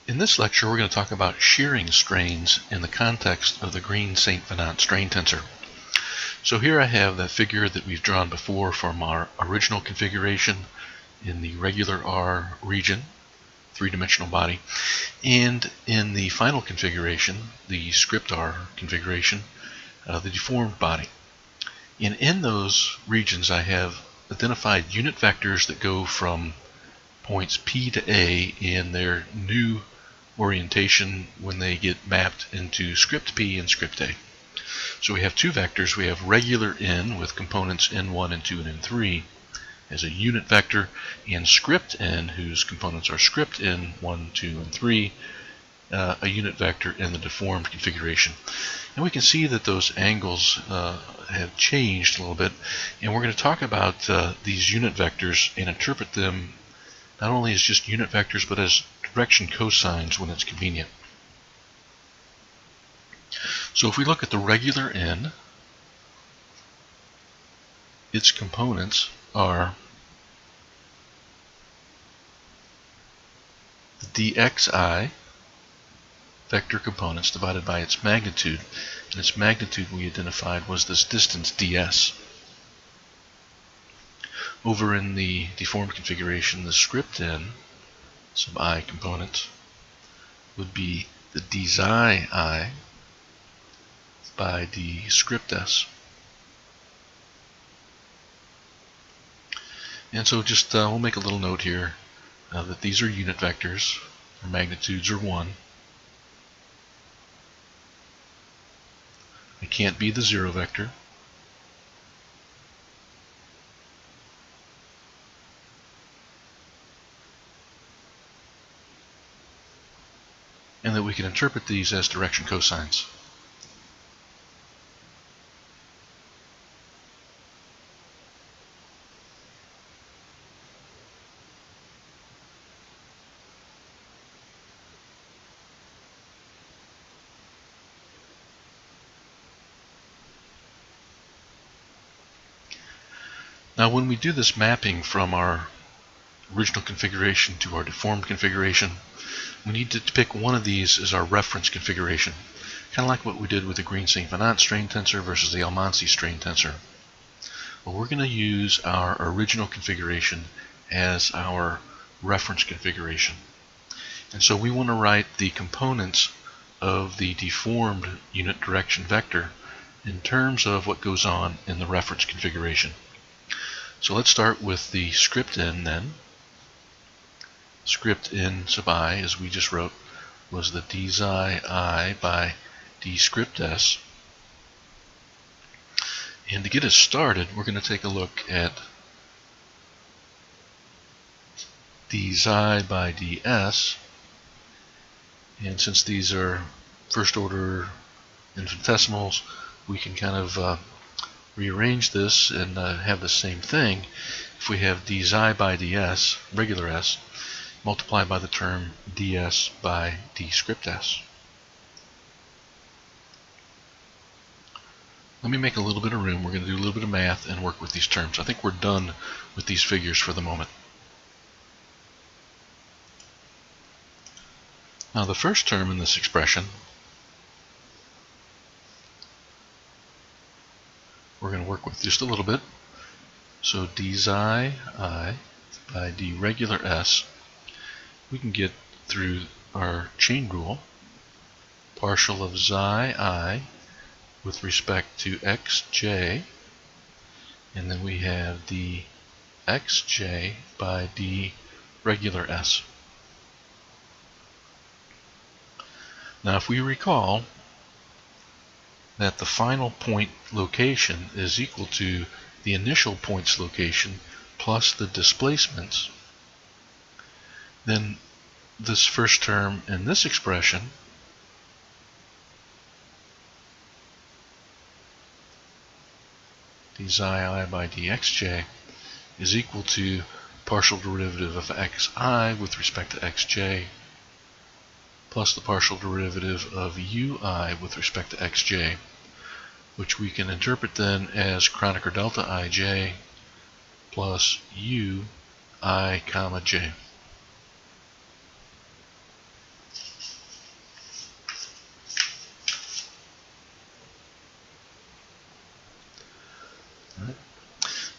In this lecture, we're going to talk about shearing strains in the context of the Green-St Venant strain tensor. So here I have that figure that we've drawn before from our original configuration in the regular R region, three-dimensional body, and in the final configuration, the script R configuration, the deformed body. And in those regions, I have identified unit vectors that go from points P to A in their new orientation when they get mapped into script P and script A. So we have two vectors. We have regular N with components N1, N2, and N3 as a unit vector, and script N whose components are script N1, 2, and 3, a unit vector in the deformed configuration. And we can see that those angles have changed a little bit, and we're going to talk about these unit vectors and interpret them not only as just unit vectors, but as direction cosines when it's convenient. So if we look at the regular N, its components are the dxi vector components divided by its magnitude, and its magnitude we identified was this distance ds. Over in the deformed configuration, the script N sub I component would be the dxi I by the script s. And so just we'll make a little note here that these are unit vectors. Their magnitudes are 1. It can't be the 0 vector. And that we can interpret these as direction cosines. Now when we do this mapping from our original configuration to our deformed configuration, we need to pick one of these as our reference configuration, kind of like what we did with the Green-St Venant strain tensor versus the Almansi strain tensor. Well, we're going to use our original configuration as our reference configuration. And so we want to write the components of the deformed unit direction vector in terms of what goes on in the reference configuration. So let's start with the script N then. Script N sub I, as we just wrote, was the dxi I by d script s. And to get us started, we're going to take a look at dxi by ds. And since these are first order infinitesimals, we can kind of rearrange this and have the same thing. If we have dxi by ds, regular s, multiplied by the term ds by d script s. Let me make a little bit of room. We're going to do a little bit of math and work with these terms. I think we're done with these figures for the moment. Now the first term in this expression, we're going to work with just a little bit. So dxi I by d regular s, we can get through our chain rule, partial of xi I with respect to xj, and then we have the xj by d regular s. Now if we recall that the final point location is equal to the initial point's location plus the displacements, then this first term in this expression dxi I by dxj is equal to partial derivative of xi with respect to xj plus the partial derivative of ui with respect to xj, which we can interpret then as Kronecker delta ij plus u I comma j.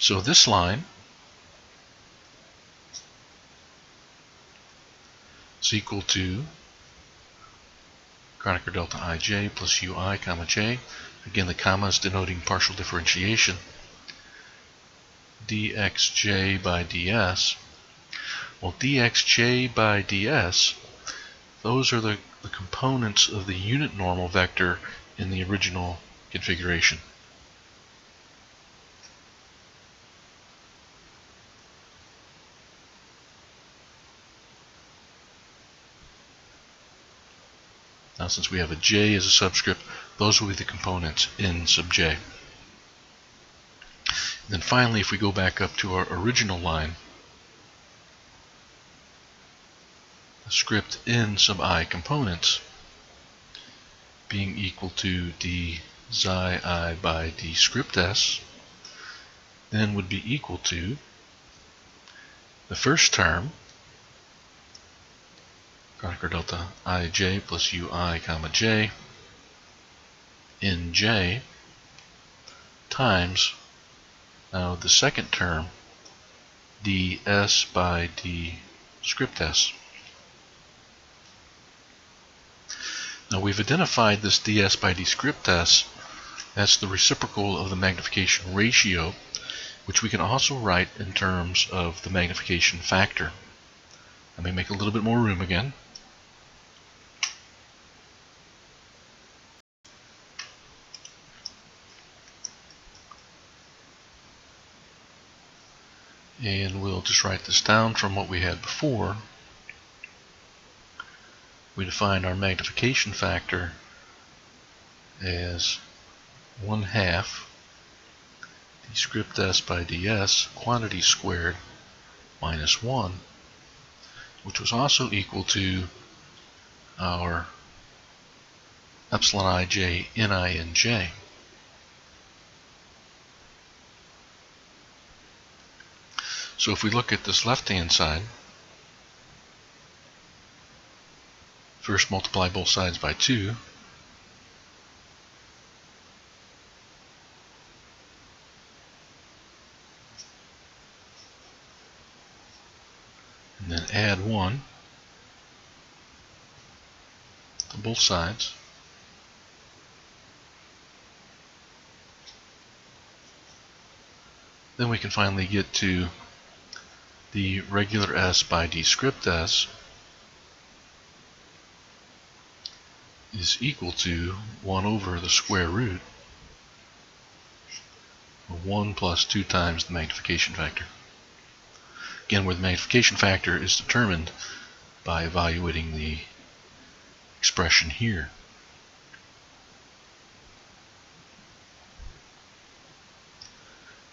So this line is equal to Kronecker delta ij plus ui comma j. Again, the comma is denoting partial differentiation. dxj by ds. Well, dxj by ds, those are the components of the unit normal vector in the original configuration. Now, since we have a j as a subscript, those will be the components in sub j. And then finally, if we go back up to our original line, the script in sub I components being equal to d xi I by d script s, then would be equal to the first term, Kronecker delta ij plus ui comma j in j, times now the second term, ds by d script s. Now we've identified this ds by d script s. That's the reciprocal of the magnification ratio, which we can also write in terms of the magnification factor. Let me make a little bit more room again. And we'll just write this down from what we had before. We defined our magnification factor as 1/2 d script s by ds quantity squared minus 1, which was also equal to our epsilon ij ni in j. So if we look at this left-hand side, first multiply both sides by 2, and then add 1 to both sides. Then we can finally get to the regular s by d script s is equal to 1 over the square root of 1 plus 2 times the magnification factor. Again, where the magnification factor is determined by evaluating the expression here.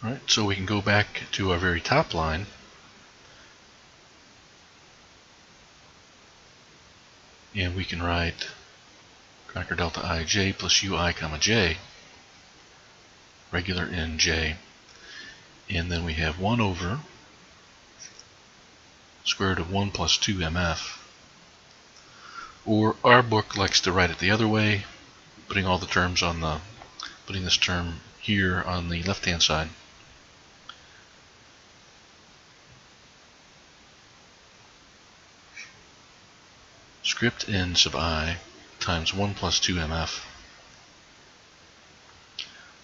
Alright, so we can go back to our very top line and we can write Kronecker delta ij plus ui comma j, regular in j, and then we have 1 over square root of 1 plus 2 mf. Or our book likes to write it the other way, putting all the terms on the, putting this term here on the left-hand side. Script in sub I times 1 plus 2 mf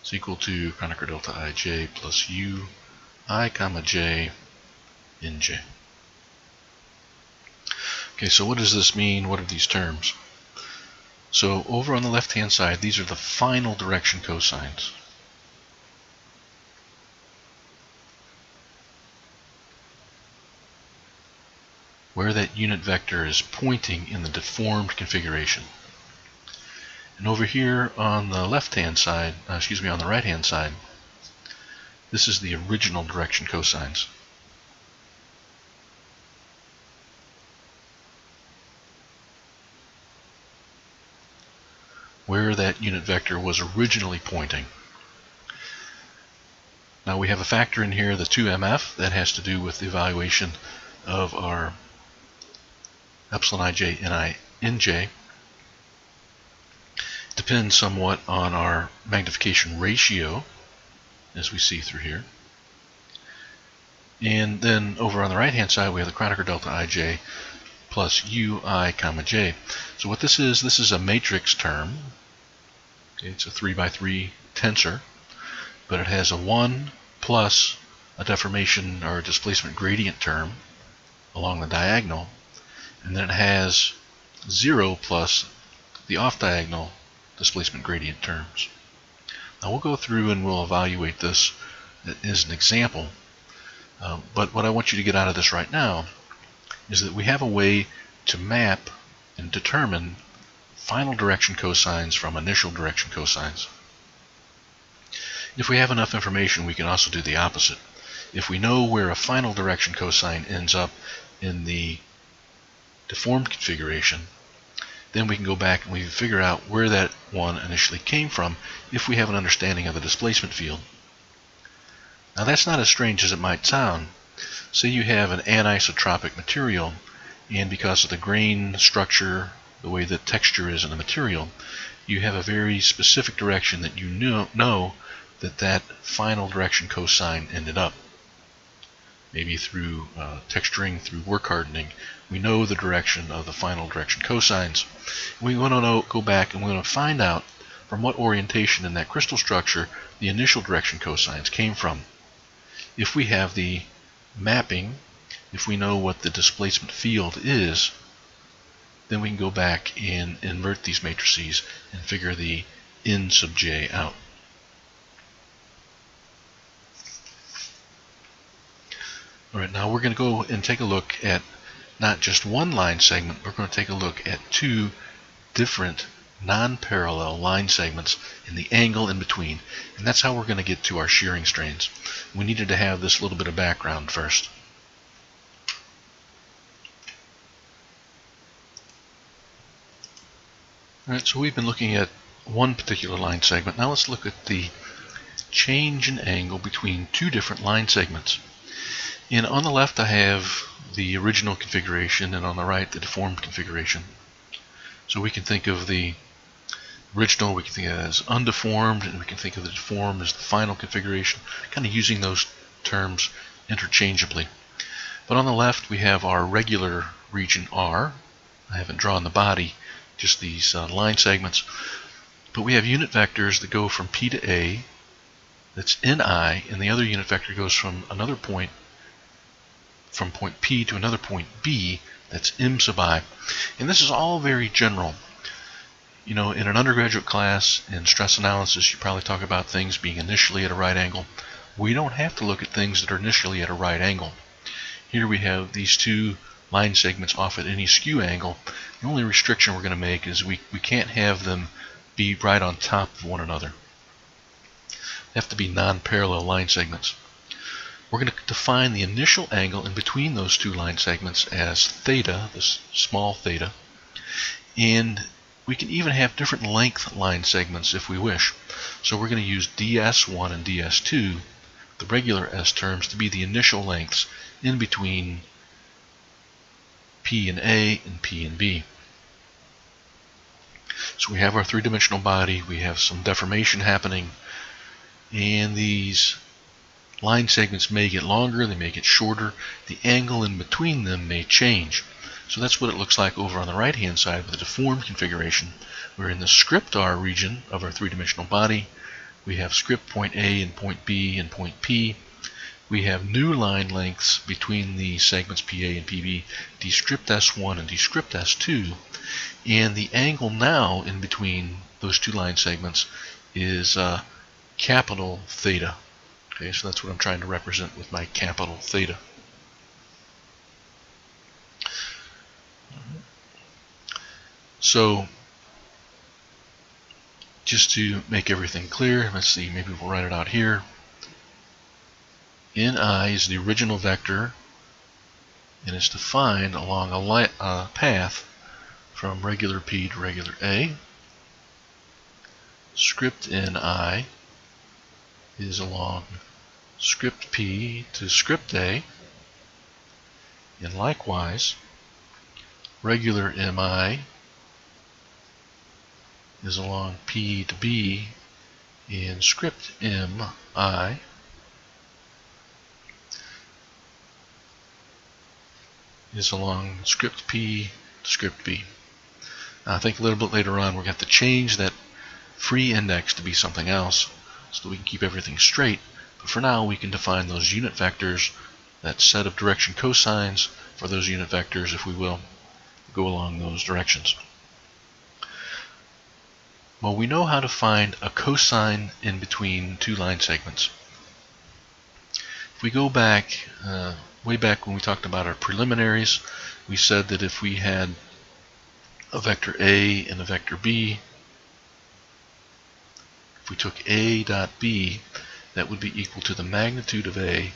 is equal to Kronecker delta ij plus u I comma j in j. Okay, so what does this mean? What are these terms? So over on the left-hand side, these are the final direction cosines. Where that unit vector is pointing in the deformed configuration. And over here on the left-hand side, on the right-hand side, this is the original direction cosines. Where that unit vector was originally pointing. Now we have a factor in here, the 2mf, that has to do with the evaluation of our epsilon ij ni nj. Depends somewhat on our magnification ratio, as we see through here. And then over on the right hand side we have the Kronecker delta ij plus ui comma j. So what this is a matrix term. Okay, it's a 3x3 tensor, but it has a 1 plus a deformation or a displacement gradient term along the diagonal, and then it has 0 plus the off-diagonal displacement gradient terms. Now we'll go through and we'll evaluate this as an example, but what I want you to get out of this right now is that we have a way to map and determine final direction cosines from initial direction cosines. If we have enough information, we can also do the opposite. If we know where a final direction cosine ends up in the deformed configuration, then we can go back and we can figure out where that one initially came from if we have an understanding of the displacement field. Now that's not as strange as it might sound. Say you have an anisotropic material, and because of the grain structure, the way the texture is in the material, you have a very specific direction that you know that final direction cosine ended up. Maybe through texturing, through work hardening, we know the direction of the final direction cosines. We want to go back and we want to find out from what orientation in that crystal structure the initial direction cosines came from. If we have the mapping, if we know what the displacement field is, then we can go back and invert these matrices and figure the n sub j out. Alright, now we're going to go and take a look at not just one line segment, we're going to take a look at two different non-parallel line segments and the angle in between. And that's how we're going to get to our shearing strains. We needed to have this little bit of background first. Alright, so we've been looking at one particular line segment. Now let's look at the change in angle between two different line segments. And on the left I have the original configuration, and on the right the deformed configuration. So we can think of the original, we can think of it as undeformed, and we can think of the deformed as the final configuration, kind of using those terms interchangeably. But on the left we have our regular region R. I haven't drawn the body, just these line segments. But we have unit vectors that go from P to A, that's Ni, and the other unit vector goes from another point, from point P to another point B, that's M sub I. And this is all very general. You know, in an undergraduate class in stress analysis, you probably talk about things being initially at a right angle. We don't have to look at things that are initially at a right angle. Here we have these two line segments off at any skew angle. The only restriction we're going to make is we can't have them be right on top of one another. They have to be non-parallel line segments. We're going to define the initial angle in between those two line segments as theta, this small theta, and we can even have different length line segments if we wish. So we're going to use ds1 and ds2, the regular s terms, to be the initial lengths in between P and A and P and B. So we have our three-dimensional body, we have some deformation happening, and these line segments may get longer, they may get shorter, the angle in between them may change. So that's what it looks like over on the right hand side with the deformed configuration. We're in the script R region of our three-dimensional body. We have script point A and point B and point P. We have new line lengths between the segments PA and PB, descript S1 and descript S2, and the angle now in between those two line segments is capital theta. Okay, so that's what I'm trying to represent with my capital theta. So, just to make everything clear, let's see, maybe we'll write it out here. Ni is the original vector, and it's defined along a path from regular P to regular A. Script Ni is along script P to script A, and likewise regular Mi is along P to B in script Mi. is along script P to script B. Now I think a little bit later on we're going to have to change that free index to be something else so that we can keep everything straight. But for now we can define those unit vectors, that set of direction cosines for those unit vectors, if we will, go along those directions. Well, we know how to find a cosine in between two line segments. If we go back, way back when we talked about our preliminaries, we said that if we had a vector A and a vector B, if we took A dot B, that would be equal to the magnitude of A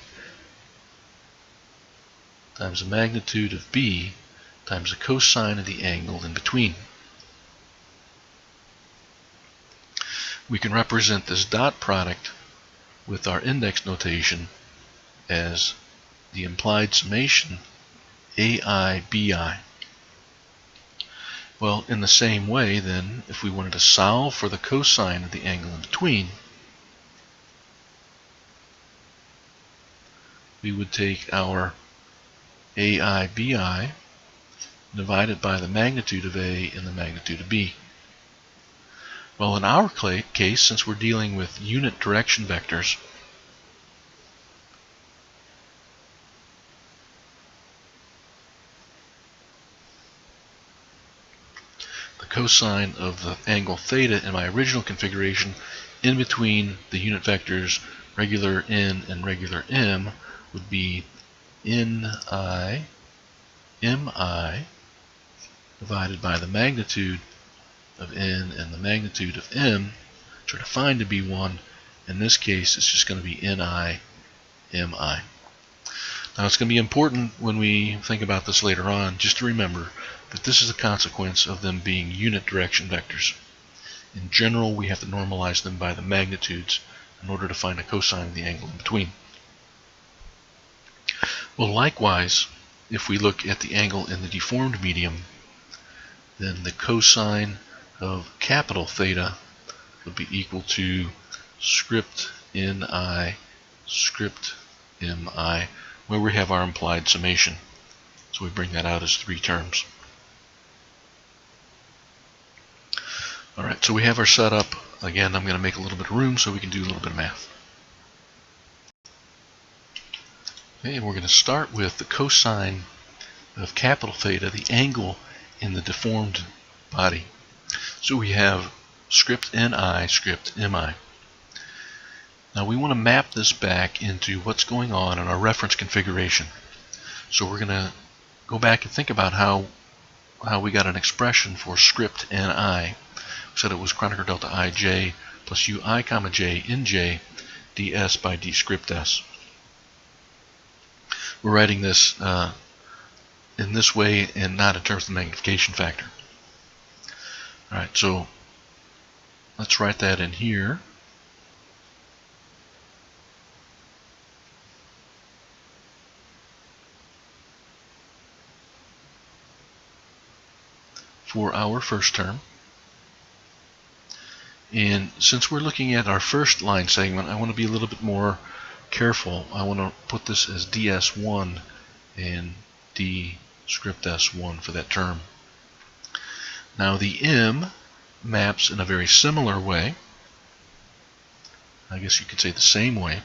times the magnitude of B times the cosine of the angle in between. We can represent this dot product with our index notation as the implied summation AI BI. Well, in the same way then, if we wanted to solve for the cosine of the angle in between, we would take our AI BI divided by the magnitude of A and the magnitude of B. Well, in our case, since we're dealing with unit direction vectors, the cosine of the angle theta in my original configuration in between the unit vectors regular N and regular M would be Ni Mi divided by the magnitude of N and the magnitude of M, which are defined to be 1. In this case, it's just going to be Ni Mi. Now, it's going to be important when we think about this later on just to remember that this is a consequence of them being unit direction vectors. In general, we have to normalize them by the magnitudes in order to find a cosine of the angle in between. Well, likewise, if we look at the angle in the deformed medium, then the cosine of capital theta would be equal to script Ni script Mi, where we have our implied summation. So we bring that out as 3 terms. Alright, so we have our setup. Again, I'm going to make a little bit of room so we can do a little bit of math. Okay, we're going to start with the cosine of capital theta, the angle in the deformed body. So we have script Ni script Mi. Now we want to map this back into what's going on in our reference configuration. So we're going to go back and think about how we got an expression for script Ni. We said it was Kronecker delta Ij plus Ui comma j in j ds by d script s. We're writing this in this way and not in terms of the magnification factor. Alright, so let's write that in here. For our first term. And since we're looking at our first line segment, I want to be a little bit more careful. I want to put this as ds1 and d script s1 for that term. Now the m maps in a very similar way. I guess you could say the same way.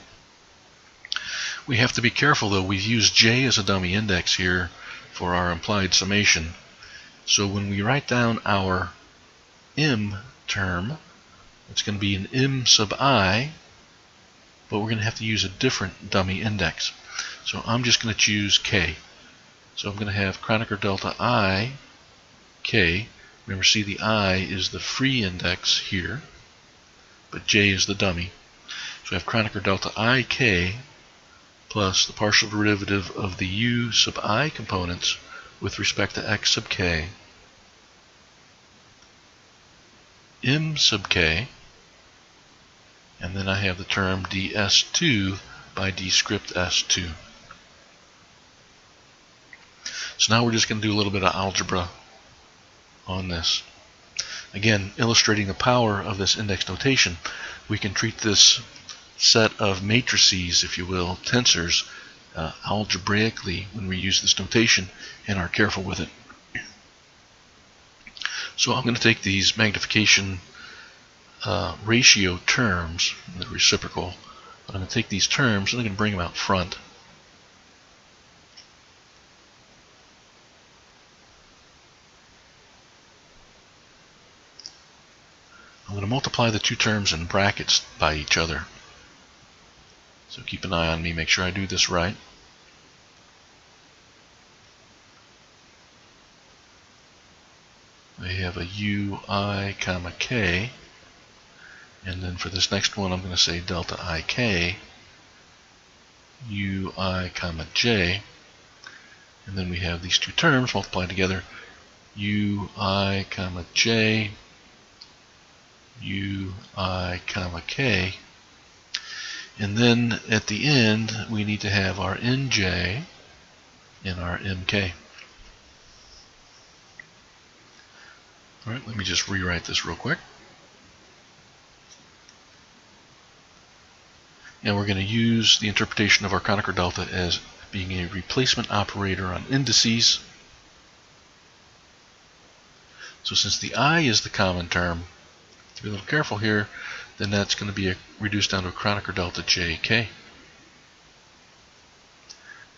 We have to be careful though. We've used j as a dummy index here for our implied summation. So when we write down our m term, it's going to be an m sub I, but we're going to have to use a different dummy index. So I'm just going to choose k. So I'm going to have Kronecker delta I k. Remember, see, the I is the free index here, but j is the dummy. So I have Kronecker delta I k plus the partial derivative of the u sub I components with respect to x sub k, m sub k, and then I have the term ds2 by d script s2. So now we're just going to do a little bit of algebra on this. Again, illustrating the power of this index notation, we can treat this set of matrices, if you will, tensors, algebraically when we use this notation and are careful with it. So I'm going to take these magnification ratio terms, the reciprocal. I'm going to take these terms and I'm going to bring them out front. I'm going to multiply the two terms in brackets by each other. So keep an eye on me, make sure I do this right. I have a ui comma k, and then for this next one I'm going to say delta ik ui comma j, and then we have these two terms multiplied together, ui comma j ui comma k, and then at the end we need to have our nj and our mk. Alright, let me just rewrite this real quick. And we're going to use the interpretation of our Kronecker delta as being a replacement operator on indices. So since the I is the common term, to be a little careful here, then that's going to be reduced down to a Kronecker delta jk.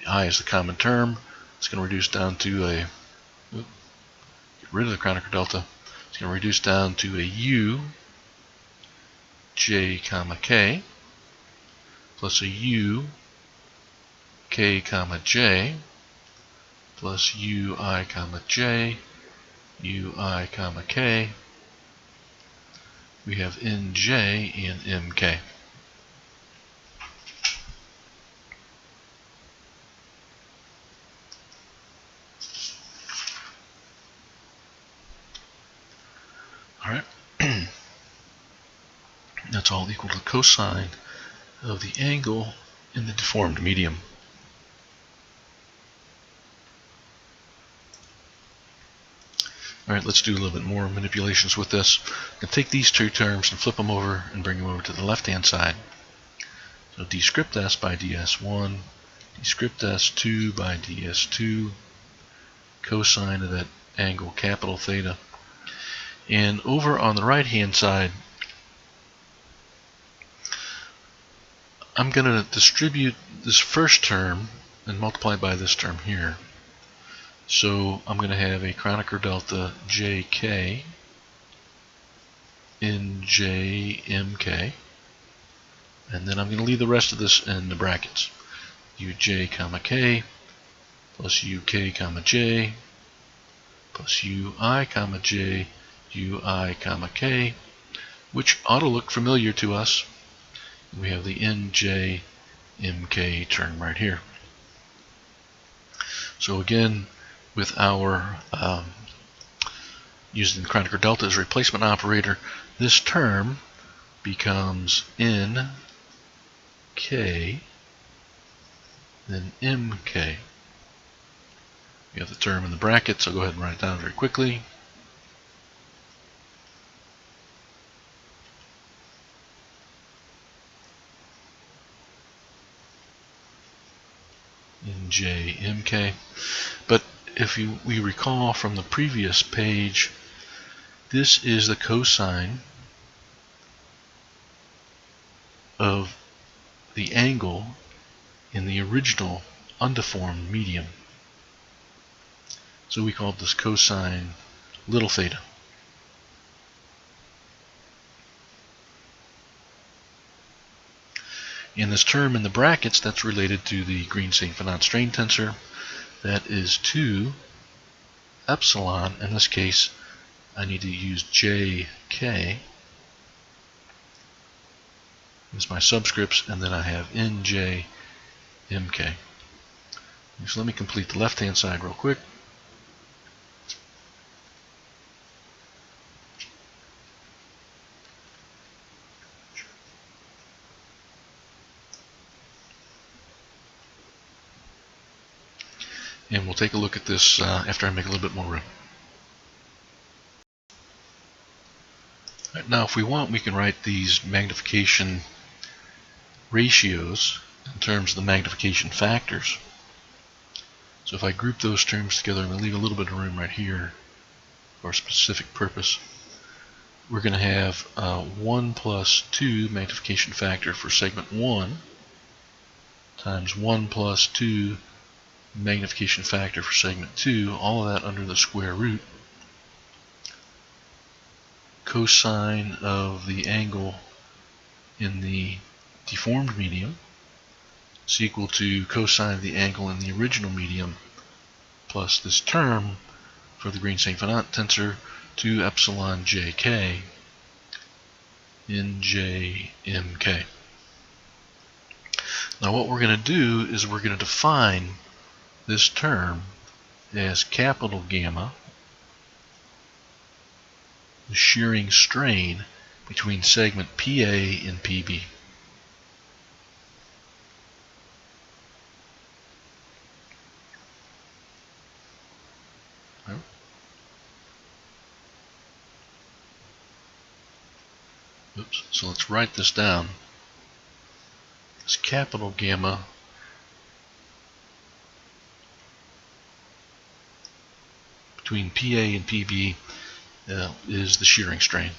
The I is the common term. It's going to reduce down to a, get rid of the Kronecker delta. It's going to reduce down to a u j comma k plus a u k comma j plus ui comma j ui comma k. We have nj and mk. Alright, that's all equal to cosine of the angle in the deformed medium. Alright, let's do a little bit more manipulations with this. I'm going to take these two terms and flip them over and bring them over to the left hand side. So d script s by ds1, d script s2 by ds2, cosine of that angle capital theta. And over on the right hand side, I'm going to distribute this first term and multiply by this term here. So I'm going to have a Kronecker delta jk nj mk, and then I'm going to leave the rest of this in the brackets. uj comma k plus uk comma j plus ui comma j ui comma k, which ought to look familiar to us. We have the nj mk term right here. So again, with our using the Kronecker delta as a replacement operator, this term becomes n k then mk. We have the term in the brackets, so I'll go ahead and write it down very quickly. nj mk. But if we recall from the previous page, this is the cosine of the angle in the original undeformed medium. So we called this cosine little theta. In this term in the brackets, that's related to the Green-St Venant strain tensor. That is 2 epsilon. In this case, I need to use jk as my subscripts, and then I have nj mk. So let me complete the left-hand side real quick. And we'll take a look at this after I make a little bit more room. Right, now if we want, we can write these magnification ratios in terms of the magnification factors. So if I group those terms together, I'm going to leave a little bit of room right here for a specific purpose. We're going to have 1 plus 2 magnification factor for segment 1 times 1 plus 2 magnification factor for segment 2, all of that under the square root. Cosine of the angle in the deformed medium is equal to cosine of the angle in the original medium plus this term for the Green-St Venant tensor 2 epsilon jk in jmk. Now what we're going to do is we're going to define this term as capital gamma, the shearing strain between segment PA and PB. Oops. So let's write this down. This capital gamma between PA and PB is the shearing strain.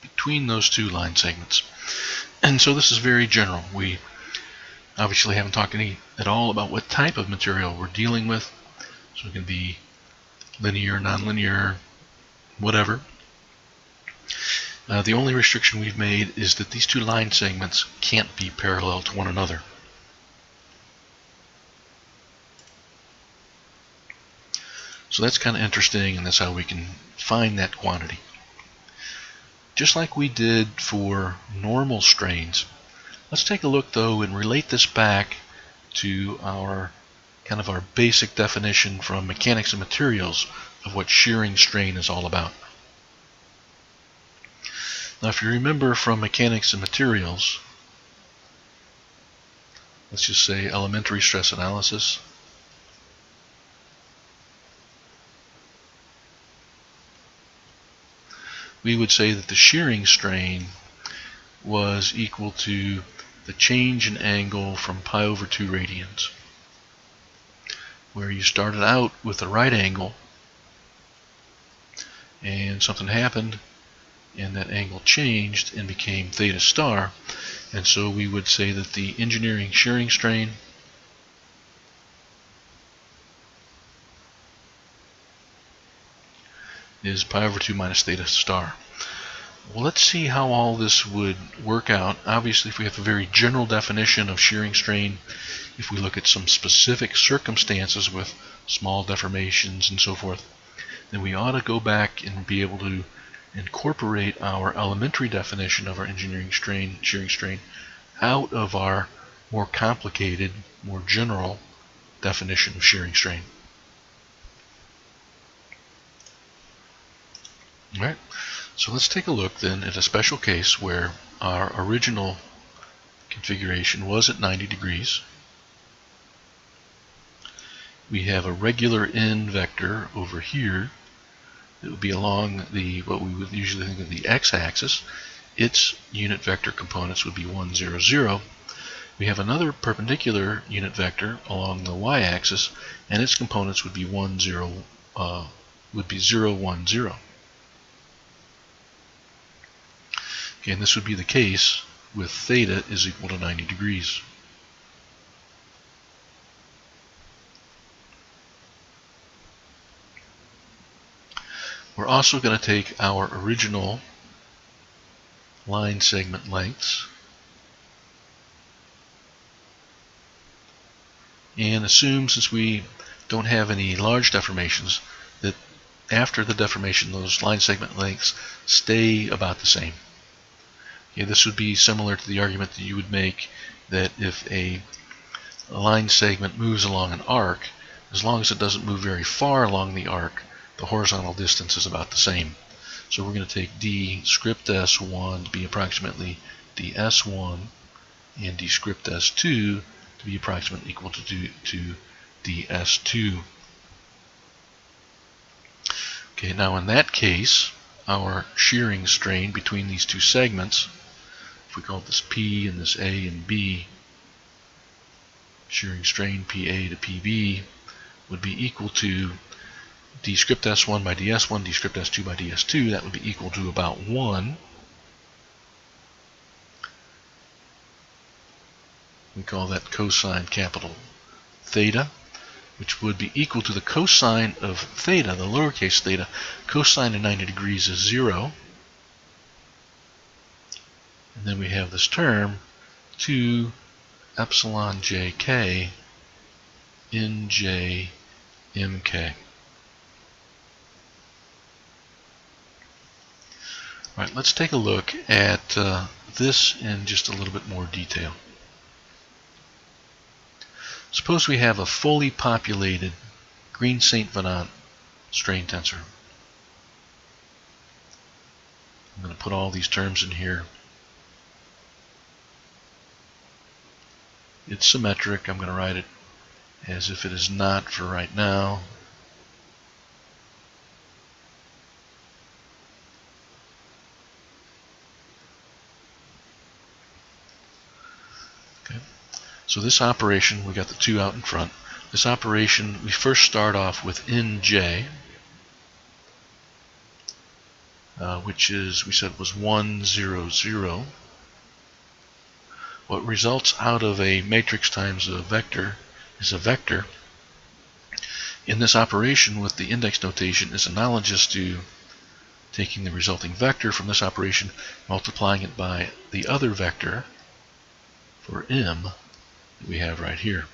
Between those two line segments. And so this is very general. We obviously haven't talked at all about what type of material we're dealing with. So it can be linear, nonlinear, whatever. The only restriction we've made is that these two line segments can't be parallel to one another. So that's kind of interesting, and that's how we can find that quantity. Just like we did for normal strains, let's take a look though and relate this back to our kind of our basic definition from mechanics of materials of what shearing strain is all about. Now if you remember from mechanics of materials, let's just say elementary stress analysis, we would say that the shearing strain was equal to the change in angle from pi over 2 radians, where you started out with a right angle and something happened and that angle changed and became theta star, and so we would say that the engineering shearing strain is pi over 2 minus theta star. Well, let's see how all this would work out. Obviously, if we have a very general definition of shearing strain, if we look at some specific circumstances with small deformations and so forth, then we ought to go back and be able to incorporate our elementary definition of our engineering shearing strain out of our more complicated, more general definition of shearing strain. Alright, so let's take a look then at a special case where our original configuration was at 90 degrees. We have a regular n vector over here that would be along the what we would usually think of the x-axis. Its unit vector components would be 1, 0, 0. We have another perpendicular unit vector along the y-axis, and its components would be 0, 1, 0. Okay, and this would be the case with theta is equal to 90 degrees. We're also going to take our original line segment lengths and assume, since we don't have any large deformations, that after the deformation those line segment lengths stay about the same. Okay, this would be similar to the argument that you would make that if a line segment moves along an arc, as long as it doesn't move very far along the arc, the horizontal distance is about the same. So we're going to take d script s1 to be approximately ds1 and d script s2 to be approximately equal to ds2. Okay, now in that case, our shearing strain between these two segments, if we call this P and this A and B, shearing strain PA to PB would be equal to d script S1 by ds1, d script S2 by ds2. That would be equal to about 1. We call that cosine capital theta, which would be equal to the cosine of theta, the lowercase theta. Cosine of 90 degrees is 0. And then we have this term 2 epsilon jk in j mk. All right, let's take a look at this in just a little bit more detail. Suppose we have a fully populated Green-St Venant strain tensor. I'm going to put all these terms in here. It's symmetric. I'm going to write it as if it is not for right now. Okay. So this operation, we got the 2 out in front. This operation, we first start off with nj, which is, we said was 1, 0, 0. What results out of a matrix times a vector is a vector. In this operation with the index notation is analogous to taking the resulting vector from this operation, multiplying it by the other vector for m that we have right here.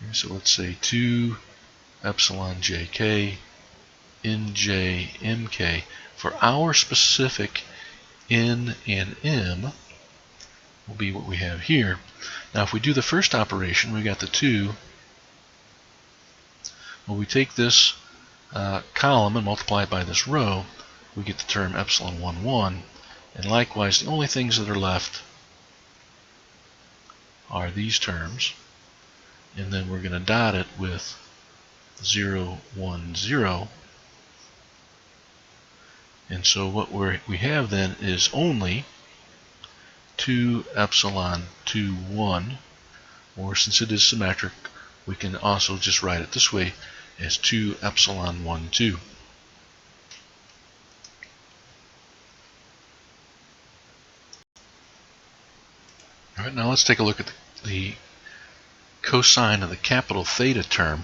Okay, so let's say 2 epsilon jk in j mk for our specific n and m will be what we have here. Now if we do the first operation, we got the 2. Well, we take this column and multiply it by this row, we get the term epsilon 1, 1. And likewise, the only things that are left are these terms. And then we're going to dot it with 0, 1, 0. And so what we have then is only 2 epsilon 2, 1. Or since it is symmetric, we can also just write it this way as 2 epsilon 1, 2. All right, now let's take a look at the cosine of the capital theta term.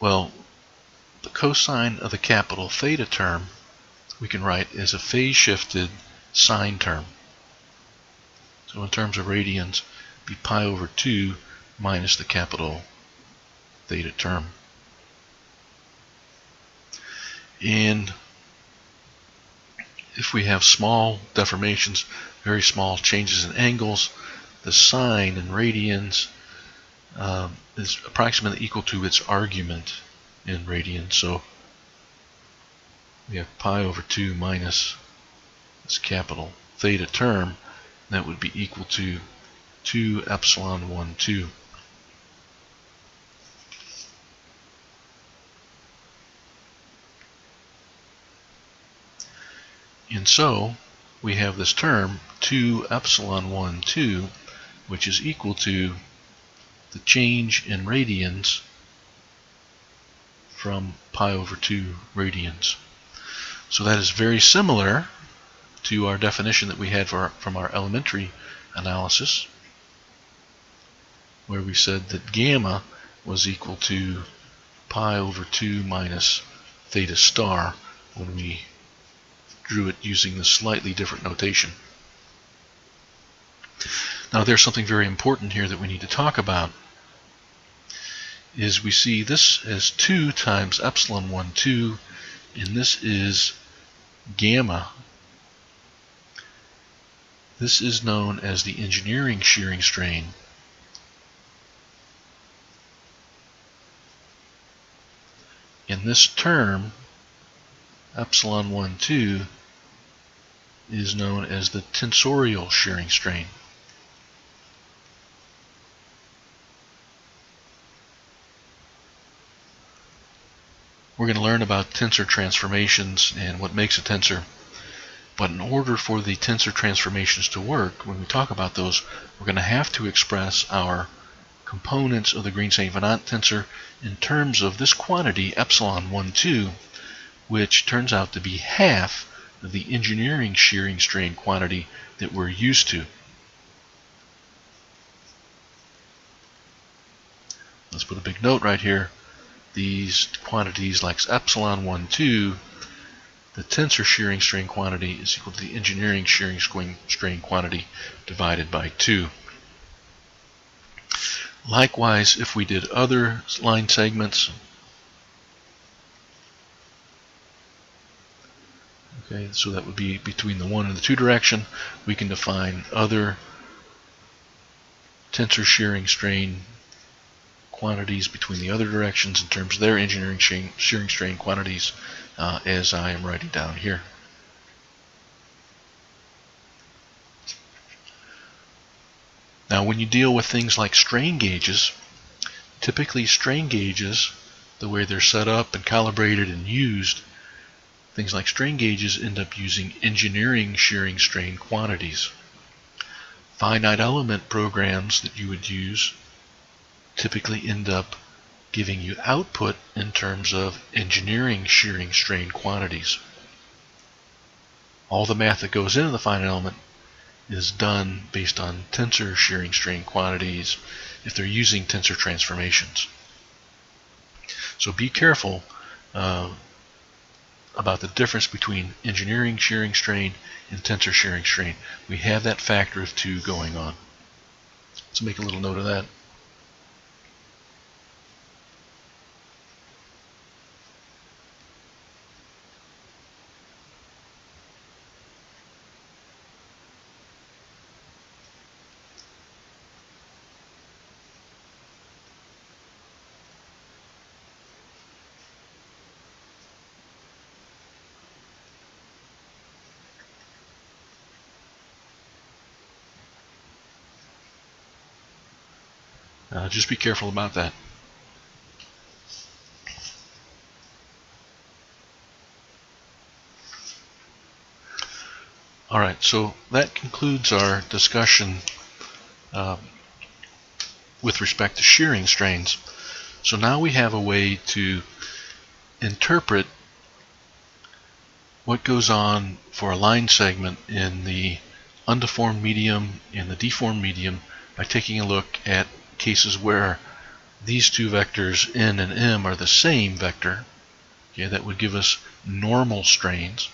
Well, the cosine of the capital theta term we can write as a phase-shifted sine term. So in terms of radians, be pi over 2 minus the capital theta term. And if we have small deformations, very small changes in angles, the sine in radians is approximately equal to its argument in radians. So we have pi over 2 minus this capital theta term. That would be equal to 2 epsilon 1, 2. And so we have this term 2 epsilon 1, 2, which is equal to the change in radians from pi over 2 radians. So that is very similar to our definition that we had from our elementary analysis, where we said that gamma was equal to pi over 2 minus theta star when we drew it using the slightly different notation. Now there's something very important here that we need to talk about. Is we see this as 2 times epsilon 1, 2, and this is gamma. This is known as the engineering shearing strain. And this term, epsilon 1, 2, is known as the tensorial shearing strain. we're going to learn about tensor transformations and what makes a tensor. But in order for the tensor transformations to work, when we talk about those, we're going to have to express our components of the Green-St Venant tensor in terms of this quantity, epsilon 1, 2, which turns out to be half of the engineering shearing strain quantity that we're used to. Let's put a big note right here. These quantities like epsilon 1, 2, the tensor shearing strain quantity is equal to the engineering shearing strain quantity divided by 2. Likewise, if we did other line segments, okay, so that would be between the 1 and the 2 direction, we can define other tensor shearing strain quantities between the other directions in terms of their engineering shearing strain quantities, as I am writing down here. Now, when you deal with things like strain gauges, typically strain gauges, the way they're set up and calibrated and used, things like strain gauges end up using engineering shearing strain quantities. Finite element programs that you would use typically end up giving you output in terms of engineering shearing strain quantities. All the math that goes into the finite element is done based on tensor shearing strain quantities if they're using tensor transformations. So be careful about the difference between engineering shearing strain and tensor shearing strain. We have that factor of 2 going on. Let's make a little note of that. Just be careful about that. Alright, so that concludes our discussion with respect to shearing strains. So now we have a way to interpret what goes on for a line segment in the undeformed medium and the deformed medium by taking a look at cases where these two vectors n and m are the same vector. Okay, that would give us normal strains.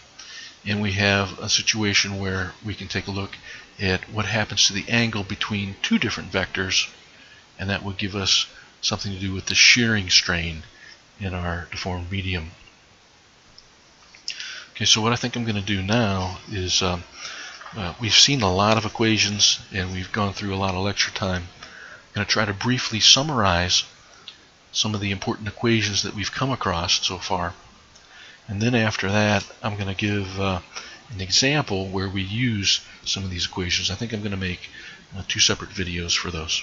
And we have a situation where we can take a look at what happens to the angle between two different vectors, and that would give us something to do with the shearing strain in our deformed medium. Okay, so what I think I'm going to do now is we've seen a lot of equations and we've gone through a lot of lecture time. I'm going to try to briefly summarize some of the important equations that we've come across so far. And then after that, I'm going to give an example where we use some of these equations. I think I'm going to make 2 separate videos for those.